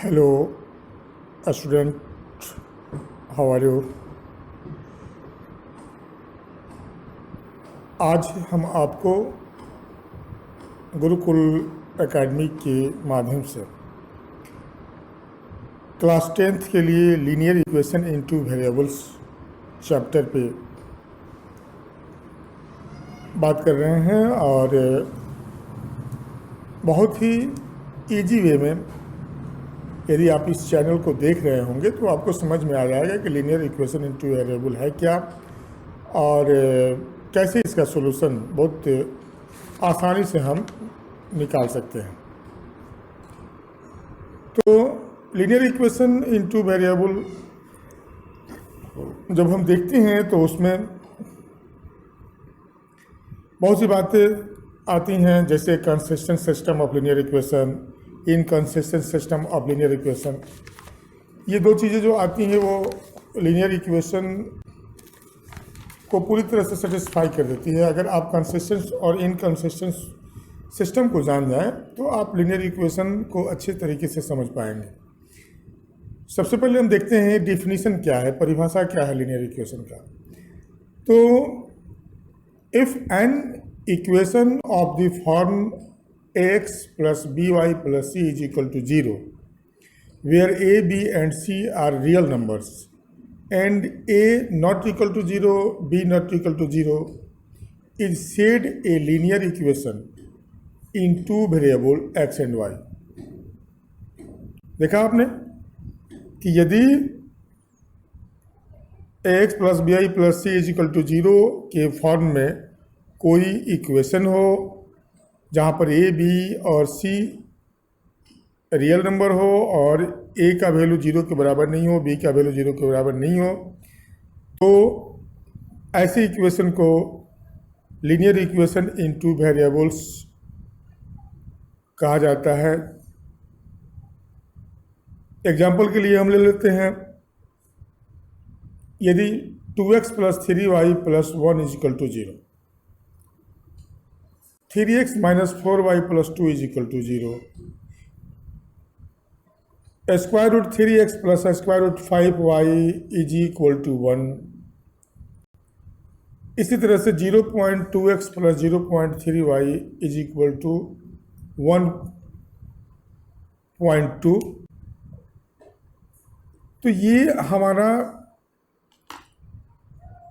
Hello student, how are you. आज हम आपको गुरुकुल एकेडमी के माध्यम से क्लास 10th के लिए linear equation into variables chapter पे बात कर रहे हैं और बहुत ही इजी वे में यदि आप इस चैनल को देख रहे होंगे तो आपको समझ में आ जाएगा कि लीनियर इक्वेशन इनटू वेरिएबल है क्या और कैसे इसका सॉल्यूशन बहुत आसानी से हम निकाल सकते हैं। तो लीनियर इक्वेशन इनटू वेरिएबल जब हम देखते हैं तो उसमें बहुत सी बातें आती हैं, जैसे consistent system of linear equation, inconsistent system of linear equation. ये दो चीज़ें जो आती हैं वो लीनियर इक्वेशन को पूरी तरह से सेटिस्फाई कर देती है। अगर आप कंसिस्टेंट और इनकंसिस्टेंट सिस्टम को जान जाएं तो आप लीनियर इक्वेशन को अच्छे तरीके से समझ पाएंगे। सबसे पहले हम देखते हैं डिफिनीशन क्या है, परिभाषा क्या है लीनियर इक्वेशन का। तो if an equation of the form ax plus by plus c is equal to 0, where a, b and c are real numbers and a not equal to 0, b not equal to 0, is said a linear equation in two variable x and y। देखा आपने कि यदि ax plus by plus c is equal to 0 के form में कोई equation हो जहाँ पर ए, बी और सी रियल नंबर हो और ए का वैल्यू 0 के बराबर नहीं हो, बी का वैल्यू 0 के बराबर नहीं हो, तो ऐसी इक्वेशन को लीनियर इक्वेशन इनटू वेरिएबल्स कहा जाता है। एग्जाम्पल के लिए हम ले लेते हैं, यदि 2x plus 3y plus 1 is equal to 0, 3x minus 4y plus 2 is equal to 0, square root 3x plus square root 5y is equal to 1। इसी तरह से 0.2x plus 0.3y is equal to 1.2। तो ये हमारा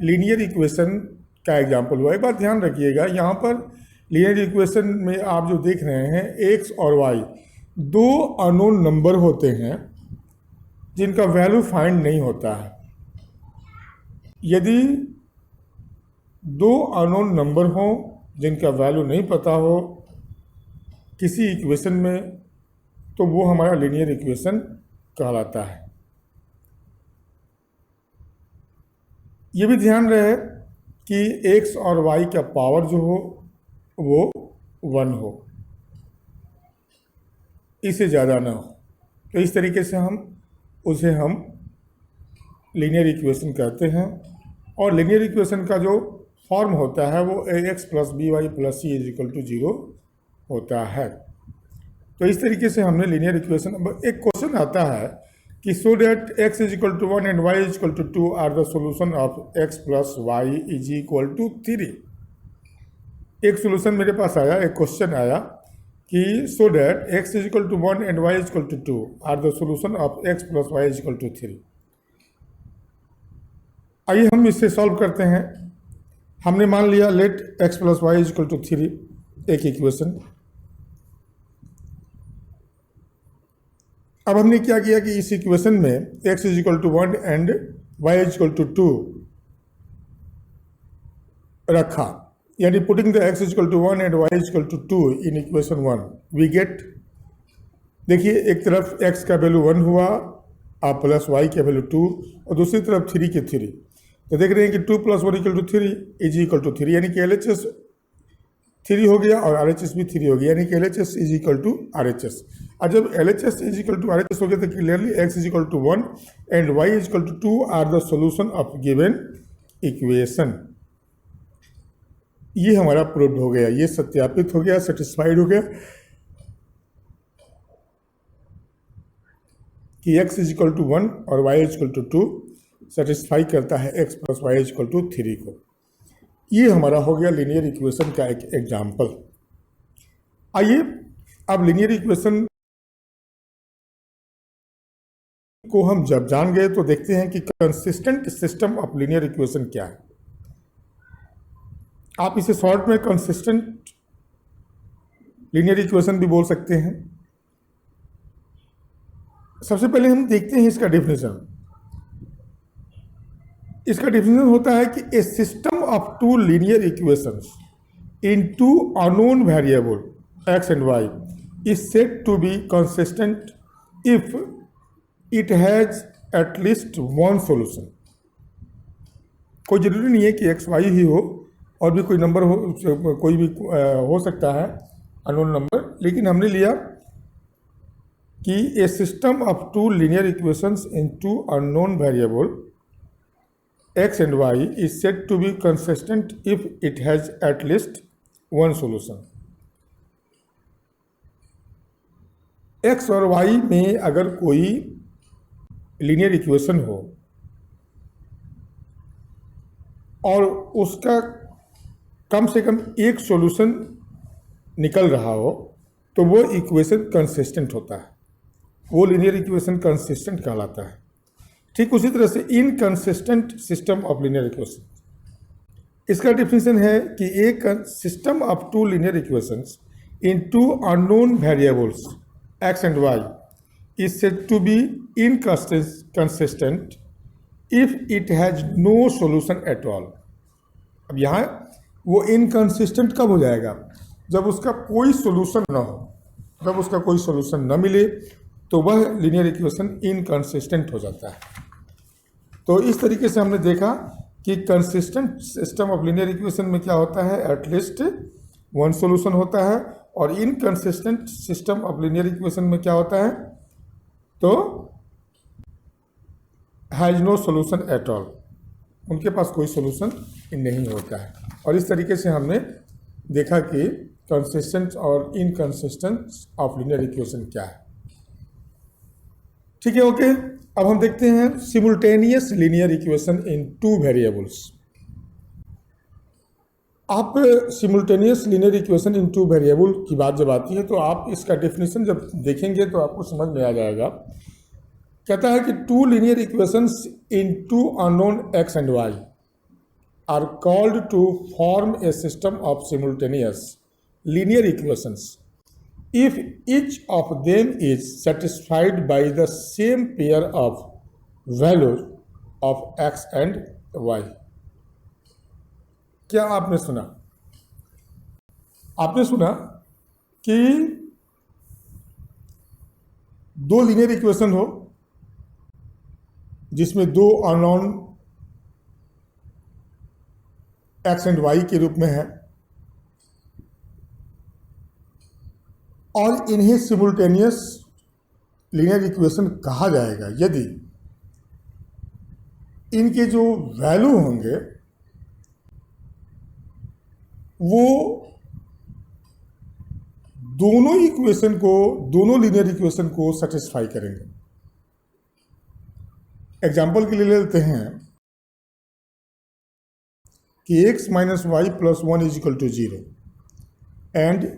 लीनियर इक्वेशन का example हुआ। एक बात ध्यान रखिएगा, यहाँ पर लीनियर इक्वेशन में आप जो देख रहे हैं x और y दो अननोन नंबर होते हैं जिनका वैल्यू फाइंड नहीं होता है। यदि दो अननोन नंबर हो जिनका वैल्यू नहीं पता हो किसी इक्वेशन में, तो वो हमारा लीनियर इक्वेशन कहलाता है। ये भी ध्यान रहे कि x और y का पावर जो हो वो 1 हो, इससे ज़्यादा ना हो। तो इस तरीके से उसे हम लीनियर इक्वेशन कहते हैं। और लीनियर इक्वेशन का जो फॉर्म होता है वो ax plus b y plus c is equal to 0 होता है। तो इस तरीके से हमने लीनियर इक्वेशन। अब एक क्वेश्चन आता है कि so that x is equal to 1 and y is equal to 2 are the solution of x plus y is equal to 3। एक सोल्यूशन मेरे पास आया, एक क्वेश्चन आया कि so that x is equal to 1 and y is equal to 2 are the solution of x plus y is equal to 3। आइए हम इससे solve करते हैं। हमने मान लिया let x plus y is equal to 3 एक इक्वेशन। अब हमने क्या किया कि इस इक्वेशन में x is equal to 1 and y is equal to 2 रखा, यानी putting the x is equal to 1 and y is equal to 2 in equation 1 we get. देखिए, एक तरफ x का वैल्यू 1 हुआ और प्लस y का वैल्यू 2 और दूसरी तरफ 3 के 3। तो देख रहे हैं कि 2 plus 1 equal to 3 is equal to 3, यानी कि LHS 3 हो गया और RHS भी 3 हो गया, यानी कि LHS is equal to RHS। और जब LHS is equal to RHS हो गया तो clearly x is equal to 1 and y is equal to 2 are the solution of given equation. ये हमारा प्रूव्ड हो गया, ये सत्यापित हो गया, सेटिस्फाइड हो गया। कि x इज इक्वल टू 1 और y is equal to 2 satisfy करता है x plus y is equal to 3 को। ये हमारा हो गया लीनियर इक्वेशन का एक एग्जाम्पल। आइए अब लीनियर इक्वेशन को हम जब जान गए तो देखते हैं कि consistent system of linear equation क्या है। आप इसे शॉर्ट में कंसिस्टेंट लीनियर इक्वेशन भी बोल सकते हैं। सबसे पहले हम देखते हैं इसका डेफिनेशन। इसका डेफिनेशन होता है कि a system of two linear equations in two unknown variable x and y is said to be consistent if it has at least one solution. कोई जरूरी नहीं है कि एक्स वाई ही हो, और भी कोई नंबर हो, कोई भी हो सकता है अननोन नंबर, लेकिन हमने लिया कि a system of two linear equations in two unknown variable x and y is said to be consistent if it has at least one solution. X और वाई में अगर कोई लीनियर इक्वेशन हो और उसका कम से कम एक सॉल्यूशन निकल रहा हो तो वो इक्वेशन कंसिस्टेंट होता है, वो लीनियर इक्वेशन कंसिस्टेंट कहलाता है। ठीक उसी तरह से inconsistent system of linear equation, इसका डेफिनेशन है कि एक system of two linear equations in two unknown variables x and y is said to be inconsistent if it has no solution at all। अब यहाँ वो इनकंसिस्टेंट कब हो जाएगा? जब उसका कोई सोल्यूशन ना हो, जब उसका कोई सोल्यूशन न मिले तो वह लीनियर इक्वेशन इनकंसिस्टेंट हो जाता है। तो इस तरीके से हमने देखा कि consistent system of linear equation में क्या होता है, एटलीस्ट वन सोल्यूशन होता है, और inconsistent system of linear equation में क्या होता है, तो has no solution at all, उनके पास कोई सोल्यूशन नहीं होता है। और इस तरीके से हमने देखा कि कंसिस्टेंट और इनकंसिस्टेंट ऑफ लीनियर इक्वेशन क्या है। ठीक है, ओके। अब हम देखते हैं simultaneous linear equation in two variables. आप simultaneous linear equation in two variable की बात जब आती है तो आप इसका डेफिनेशन जब देखेंगे तो आपको समझ में आ जाएगा। कहता है कि two linear equations in two unknown x and y are called to form a system of simultaneous linear equations if each of them is satisfied by the same pair of value of x and y. क्या आपने सुना? आपने सुना कि दो linear equation हो जिसमें दो अननोन एक्स एंड वाई के रूप में है, और इन्हें सिमुल्टेनियस लीनियर इक्वेशन कहा जाएगा यदि इनके जो वैल्यू होंगे वो दोनों इक्वेशन को, दोनों लीनियर इक्वेशन को सेटिस्फाई करेंगे। एग्जाम्पल के लिए ले लेते हैं कि x minus y plus 1 is equal to 0 and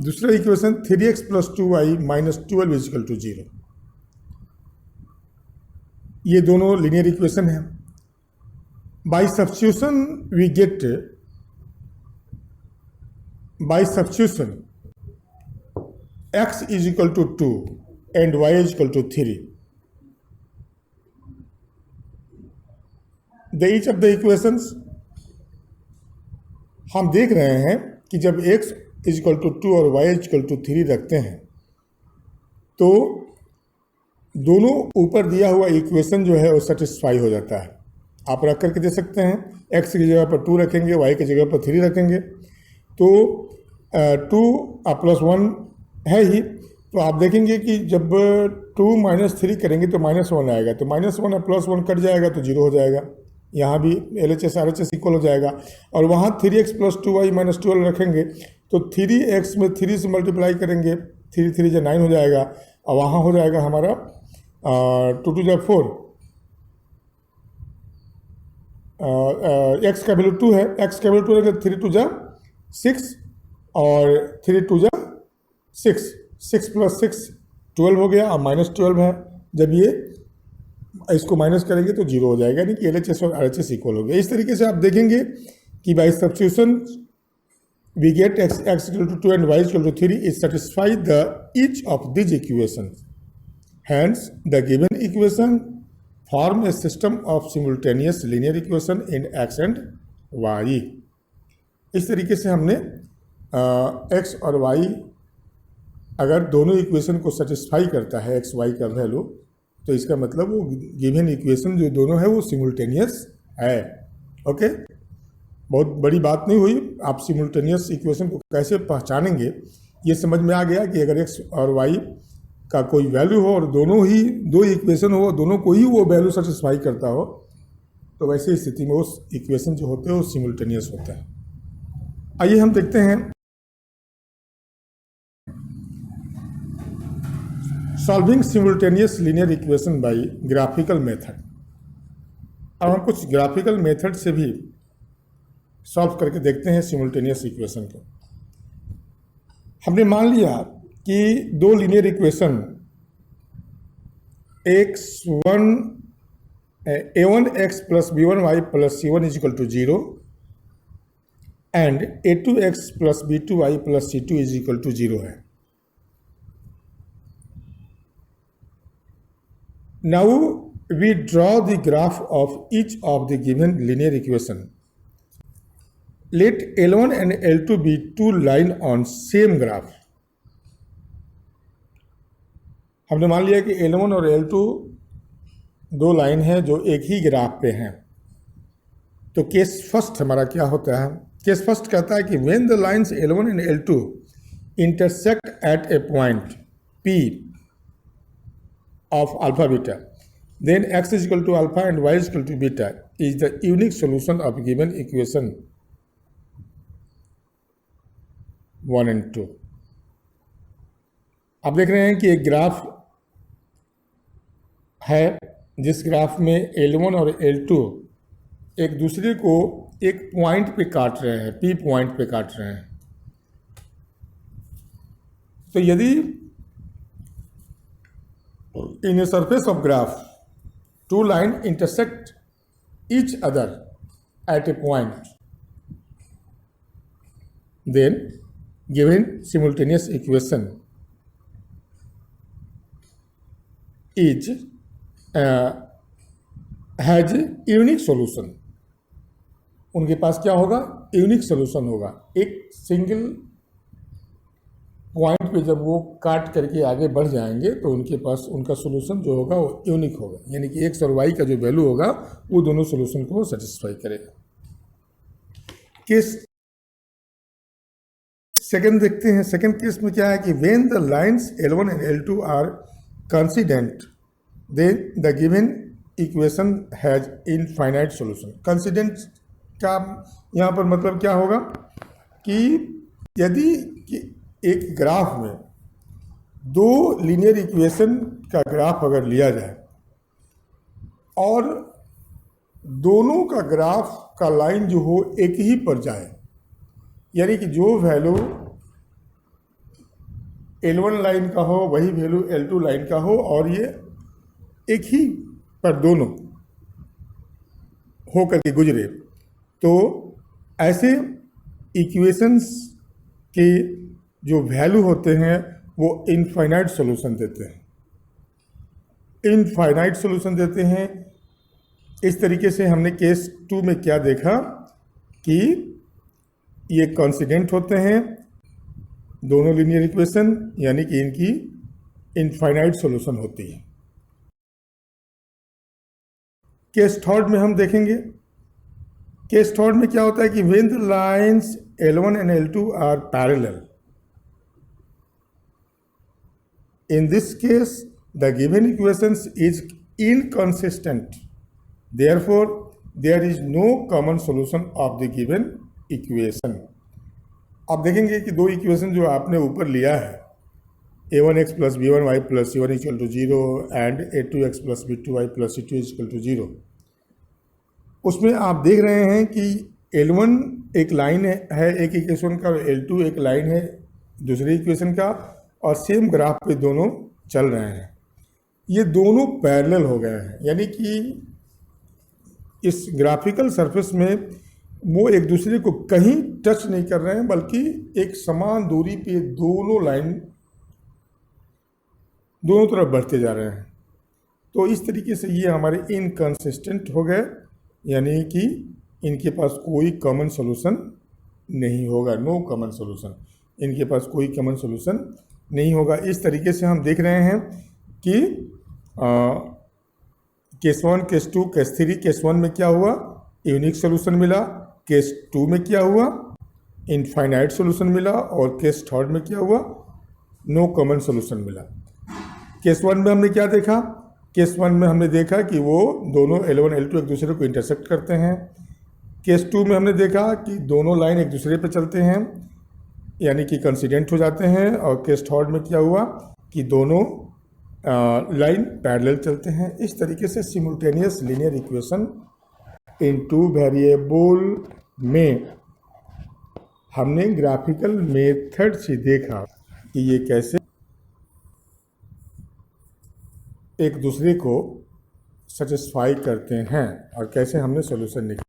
दूसरा equation 3x plus 2y minus 12 is equal to 0। ये दोनों लीनियर इक्वेशन हैं। By substitution we get, by substitution x is equal to 2 and y is equal to 3. The each of the equations हम देख रहे हैं कि जब x is equal to 2 और y is equal to 3 रखते हैं तो दोनों ऊपर दिया हुआ इक्वेशन जो है वो सेटिस्फाई हो जाता है। आप रख करके दे सकते हैं, x की जगह पर 2 रखेंगे, y की जगह पर 3 रखेंगे, तो 2 प्लस 1 है ही, तो आप देखेंगे कि जब 2 माइनस 3 करेंगे तो माइनस 1 आएगा, तो माइनस 1 और प्लस 1 कट जाएगा तो 0 हो जाएगा। यहाँ भी LHS RHS इक्वल हो जाएगा, और वहाँ 3x प्लस 2y माइनस 12 रखेंगे तो 3x में 3 से मल्टीप्लाई करेंगे, 3 3 9 हो जाएगा, और वहाँ हो जाएगा हमारा 2 टू जा 4, एक्स का वैल्यू 2 है, एक्स का वैल्यू 2 है, 3 टू जा 6 और 3 टू जा 6, 6 प्लस 6 12 हो गया और -12 है। जब ये इसको माइनस करेंगे तो 0 हो जाएगा, यानी कि LHS और RHS इक्वल हो गया। इस तरीके से आप देखेंगे कि by substitution we get x equal to 2 and y equal to 3 is satisfy the each of this equation, hence the given equation form a system of simultaneous linear equation in x and y। इस तरीके से हमने x और y अगर दोनों equation को satisfy करता है x y का वैल्यू, तो इसका मतलब वो गिवन इक्वेशन जो दोनों है वो सिमुल्टेनियस है। ओके, बहुत बड़ी बात नहीं हुई। आप सिमुल्टेनियस इक्वेशन को कैसे पहचानेंगे ये समझ में आ गया कि अगर x और y का कोई वैल्यू हो और दोनों ही दो इक्वेशन हो, दोनों को ही वो वैल्यू सेटिस्फाई करता हो, तो वैसे स्थिति में उस इक्वेशन जो होते हैं वो सिमुल्टेनियस होता है। आइए हम देखते हैं solving simultaneous linear equation by graphical method. अब हम कुछ ग्राफिकल मेथड से भी सॉल्व करके देखते हैं सिमुल्टेनियस इक्वेशन को। हमने मान लिया कि दो linear equation a1x plus b1y plus c1 is equal to 0 and a2x plus b2y plus c2 is equal to 0 है। Now we draw the graph of each of the given linear equation. Let L1 and L2 be two lines on same graph. हमने मान लिया कि L1 और L2 दो line हैं जो एक ही ग्राफ पे हैं। तो केस फर्स्ट हमारा क्या होता है? केस फर्स्ट कहता है कि when the lines L1 and L2 intersect at a point P of alpha beta, then x is equal to alpha and y is equal to beta is the unique solution of given equation 1 and 2। आप देख रहे हैं कि एक graph है जिस graph में L1 और L2 एक दूसरे को एक पॉइंट पे काट रहे हैं, P पॉइंट पे काट रहे हैं। तो यदि in a surface of graph two lines intersect each other at a point, then given simultaneous equation is has unique solution। उनके पास क्या होगा? यूनिक सोल्यूशन होगा। एक सिंगल पॉइंट पे जब वो काट करके आगे बढ़ जाएंगे तो उनके पास उनका सोल्यूशन जो होगा वो यूनिक होगा, यानी कि एक्स और वाई का जो वैल्यू होगा वो दोनों सोल्यूशन को सेटिस्फाई करेगा। केस सेकंड देखते हैं। सेकंड केस में क्या है कि when the lines L1 and L2 are coincident then the given equation has infinite solution. Coincident का यहाँ पर मतलब क्या होगा कि यदि एक ग्राफ में दो लीनियर इक्वेशन का ग्राफ अगर लिया जाए और दोनों का ग्राफ का लाइन जो हो एक ही पर जाए, यानी कि जो वैल्यू L1 लाइन का हो वही वैल्यू L2 लाइन का हो और ये एक ही पर दोनों हो करके गुजरे, तो ऐसे इक्वेशंस के जो वैल्यू होते हैं वो इनफाइनाइट सॉल्यूशन देते हैं। इनफाइनाइट सॉल्यूशन देते हैं। इस तरीके से हमने केस 2 में क्या देखा कि ये कॉन्सिडेंट होते हैं दोनों लीनियर इक्वेशन, यानी कि इनकी इनफाइनाइट सॉल्यूशन होती है। केस थर्ड में हम देखेंगे। केस थर्ड में क्या होता है कि when the lines L1 and L2 are parallel, in this case the given equations is inconsistent, therefore there is no common solution of the given equation। आप देखेंगे कि दो इक्वेशन जो आपने ऊपर लिया है a1x plus b1y plus c1 equal to 0 and a2x plus b2y plus c2 equal to 0। उसमें आप देख रहे हैं कि L1 एक लाइन है एक इक्वेशन का, और L2 एक लाइन है दूसरे इक्वेशन का, और सेम ग्राफ पे दोनों चल रहे हैं। ये दोनों पैरेलल हो गए हैं, यानी कि इस ग्राफिकल सरफेस में वो एक दूसरे को कहीं टच नहीं कर रहे हैं, बल्कि एक समान दूरी पे दोनों लाइन दोनों तरफ बढ़ते जा रहे हैं। तो इस तरीके से ये हमारे इनकंसिस्टेंट हो गए, यानी कि इनके पास कोई कॉमन सोल्यूशन नहीं होगा, नो कॉमन सोल्यूशन, इनके पास कोई कॉमन सोल्यूशन नहीं होगा। इस तरीके से हम देख रहे हैं कि केस 1, केस 2, केस 3, केस 1 में क्या हुआ, यूनिक सोल्यूशन मिला, केस 2 में क्या हुआ, इनफाइनाइट सोल्यूशन मिला, और केस 3 में क्या हुआ, नो कॉमन सोल्यूशन मिला। केस 1 में हमने क्या देखा, केस 1 में हमने देखा कि वो दोनों L1 L2 एक दूसरे को इंटरसेक्ट करते हैं। केस 2 में हमने देखा कि दोनों लाइन एक दूसरे पे चलते हैं, यानी कि कंसिडेंट हो जाते हैं। और केस 3 में क्या हुआ कि दोनों लाइन पैरेलल चलते हैं। इस तरीके से simultaneous linear equation in two variable में हमने ग्राफिकल मेथड से देखा कि ये कैसे एक दूसरे को सेटिस्फाई करते हैं और कैसे हमने सॉल्यूशन निकाला।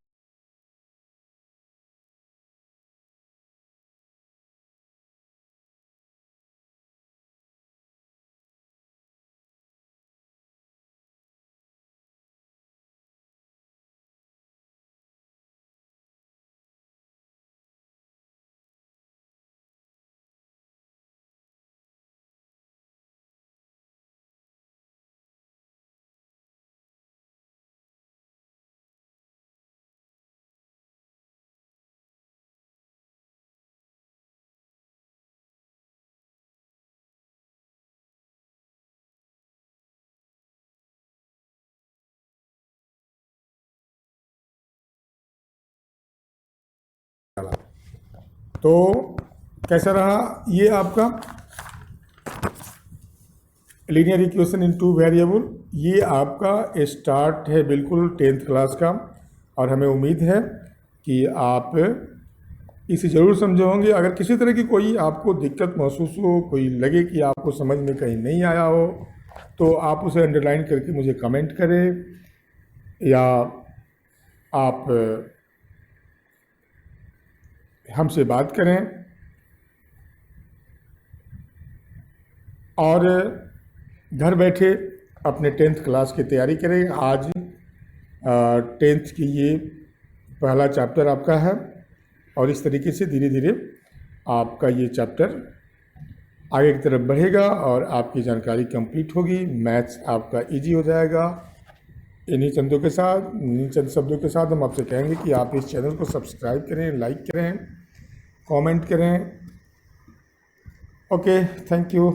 तो कैसा रहा ये आपका linear equation in two variable. ये आपका स्टार्ट है बिल्कुल 10th क्लास का, और हमें उम्मीद है कि आप इसे ज़रूर समझे होंगे। अगर किसी तरह की कोई आपको दिक्कत महसूस हो, कोई लगे कि आपको समझ में कहीं नहीं आया हो, तो आप उसे अंडरलाइन करके मुझे कमेंट करें, या आप हमसे बात करें। और घर बैठे अपने 10th क्लास की तैयारी करें। आज 10th की ये पहला चैप्टर आपका है, और इस तरीके से धीरे धीरे आपका ये चैप्टर आगे की तरफ बढ़ेगा और आपकी जानकारी कंप्लीट होगी। मैथ्स आपका इजी हो जाएगा। इन्हीं चंदों के साथ, इन्हीं चंद शब्दों के साथ हम आपसे कहेंगे कि आप इस चैनल को सब्सक्राइब करें, लाइक करें, कमेंट करें। Okay, thank you.